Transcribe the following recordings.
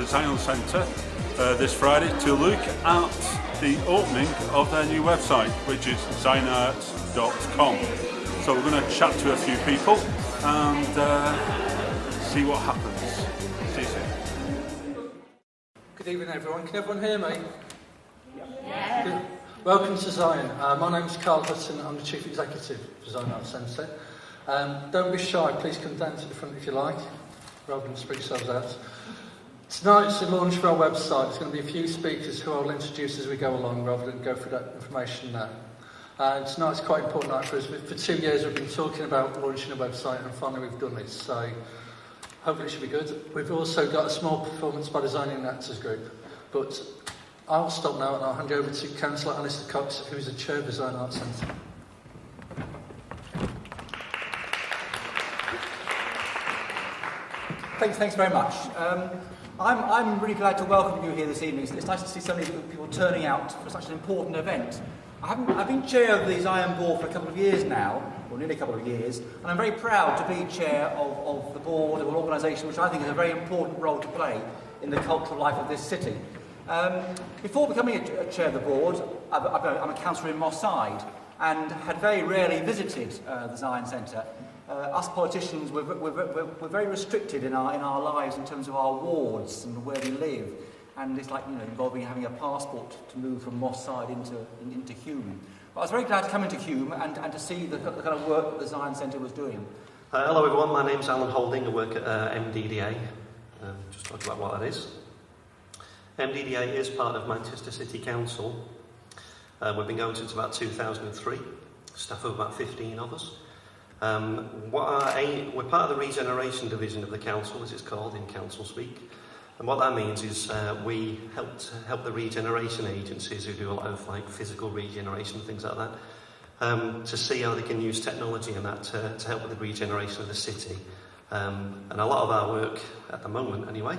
Zion Centre this Friday to look at the opening of their new website, which is zionarts.com. So we're going to chat to a few people and see what happens. See you soon. Good evening everyone, can everyone hear me? Yeah. Welcome to Zion. My name is Carl Hutton, I'm the Chief Executive for Zion Arts Centre. Don't be shy, please come down to the front if you like, rather than spread yourselves out. Tonight's the launch of our website. There's going to be a few speakers who I'll introduce as we go along rather than go through that information now. Tonight's quite an important night for us. For 2 years we've been talking about launching a website and finally we've done it, so hopefully it should be good. We've also got a small performance by Designing Actors Group, but I'll stop now and I'll hand you over to Councillor Alistair Cox, who is the Chair of the Zion Arts Centre. Thanks very much. I'm really glad to welcome you here this evening. It's nice to see so many people turning out for such an important event. I've been chair of the Zion board for a couple of years now, or nearly a couple of years, and I'm very proud to be chair of the board of an organisation which I think has a very important role to play in the cultural life of this city. Before becoming a chair of the board, I'm a councillor in Moss Side and had very rarely visited the Zion Centre. Us politicians, we're very restricted in our lives in terms of our wards and where we live. And it's like, involving having a passport to move from Moss Side into Hulme. But I was very glad to come into Hulme and to see the kind of work that the Zion Centre was doing. Hello everyone, my name's Alan Holding. I work at MDDA. Just talk about what that is. MDDA is part of Manchester City Council. We've been going since about 2003. Staff of about 15 of us. We're part of the regeneration division of the council, as it's called in council speak. And what that means is we help the regeneration agencies who do a lot of physical regeneration, things like that, to see how they can use technology and that to help with the regeneration of the city. And a lot of our work, at the moment anyway,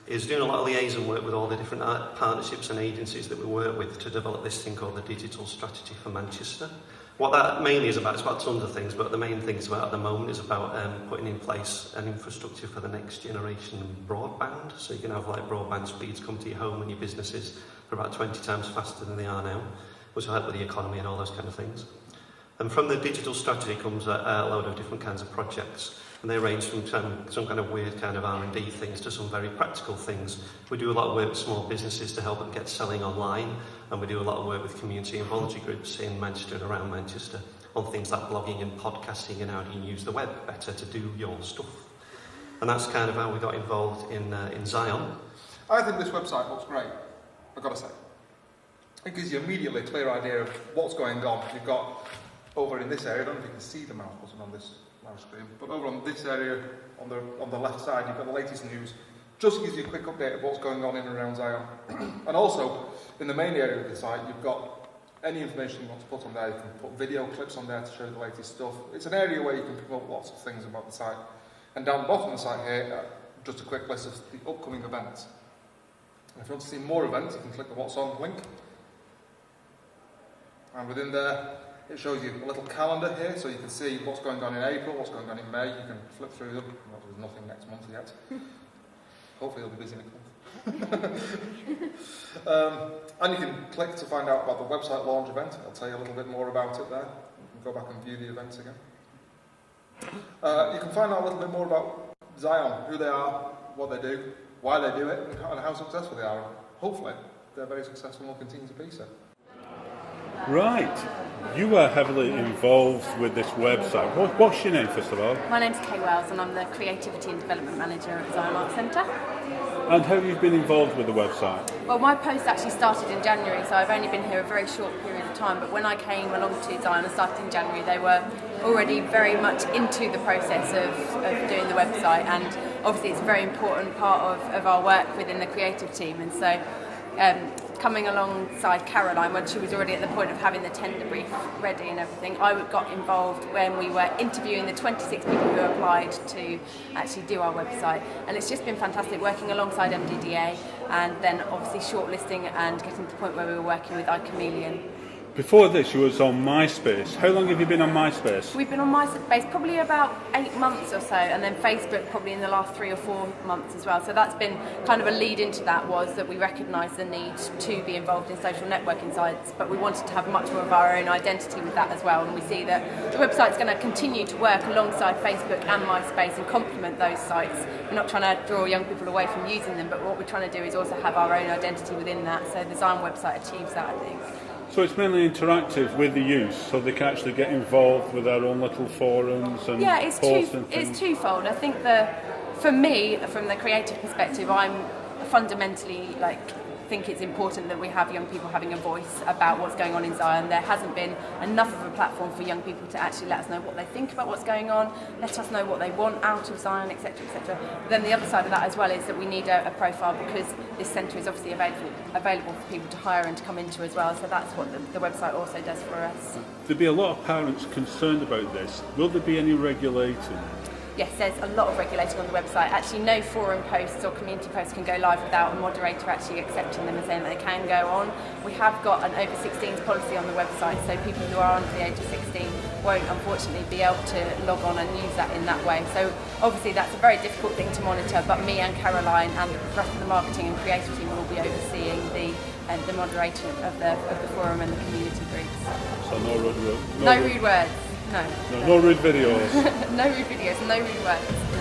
is doing a lot of liaison work with all the different partnerships and agencies that we work with to develop this thing called the Digital Strategy for Manchester. What that mainly is about, it's about tons of things, but the main thing it's about at the moment is about putting in place an infrastructure for the next generation broadband. So you can have broadband speeds come to your home and your businesses for about 20 times faster than they are now, which will help with the economy and all those kind of things. And from the digital strategy comes a load of different kinds of projects. And they range from some kind of weird kind of R&D things to some very practical things. We do a lot of work with small businesses to help them get selling online, and we do a lot of work with community and voluntary groups in Manchester and around Manchester on things like blogging and podcasting and how do you use the web better to do your stuff. And that's kind of how we got involved in Zion. I think this website looks great, I've got to say. It gives you immediately a clear idea of what's going on. You've got over in this area, I don't know if you can see the mouse button on this screen, but over on this area on the left side you've got the latest news. Just gives you a quick update of what's going on in and around Zion. And also in the main area of the site you've got any information you want to put on there. You can put video clips on there to show the latest stuff. It's an area where you can promote lots of things about the site. And down the bottom of the site here, just a quick list of the upcoming events. And if you want to see more events, you can click the What's On link. And within there, it shows you a little calendar here, so you can see what's going on in April, what's going on in May. You can flip through them. Well, there's nothing next month yet. Hopefully you'll be busy next month. And you can click to find out about the website launch event. I'll tell you a little bit more about it there. You can go back and view the events again. You can find out a little bit more about Zion, who they are, what they do, why they do it, and how successful they are. Hopefully they're very successful and will continue to be so. Right, you are heavily involved with this website. What's your name, first of all? My name's Kay Wells and I'm the Creativity and Development Manager at Zion Arts Centre. And how have you been involved with the website? Well, my post actually started in January, so I've only been here a very short period of time, but when I came along to Zion and started in January, they were already very much into the process of doing the website, and obviously it's a very important part of our work within the creative team, and so coming alongside Caroline when she was already at the point of having the tender brief ready and everything, I got involved when we were interviewing the 26 people who applied to actually do our website, and it's just been fantastic working alongside MDDA and then obviously shortlisting and getting to the point where we were working with iChameleon before this, you was on MySpace. How long have you been on MySpace? We've been on MySpace probably about 8 months or so, and then Facebook probably in the last 3 or 4 months as well. So that's been kind of a lead into that, was that we recognised the need to be involved in social networking sites, but we wanted to have much more of our own identity with that as well. And we see that the website's going to continue to work alongside Facebook and MySpace and complement those sites. We're not trying to draw young people away from using them, but what we're trying to do is also have our own identity within that. So the Zion website achieves that, I think. So it's mainly interactive with the youth, so they can actually get involved with their own little forums and Yeah, post and things. it's twofold. I think for me, from the creative perspective, I'm fundamentally think it's important that we have young people having a voice about what's going on in Zion. There hasn't been enough of a platform for young people to actually let us know what they think about what's going on, let us know what they want out of Zion, etc., etc. Then the other side of that as well is that we need a profile, because this centre is obviously available for people to hire and to come into as well. So that's what the website also does for us. There'd be a lot of parents concerned about this. Will there be any regulating? Yes, there's a lot of regulating on the website. Actually, no forum posts or community posts can go live without a moderator actually accepting them and saying that they can go on. We have got an over 16s policy on the website, so people who are under the age of 16 won't unfortunately be able to log on and use that in that way. So obviously that's a very difficult thing to monitor, but me and Caroline and the rest of the marketing and creative team will be overseeing the moderation of the forum and the community groups. So no rude No rude words. No. No rude videos. No rude videos, no rude words.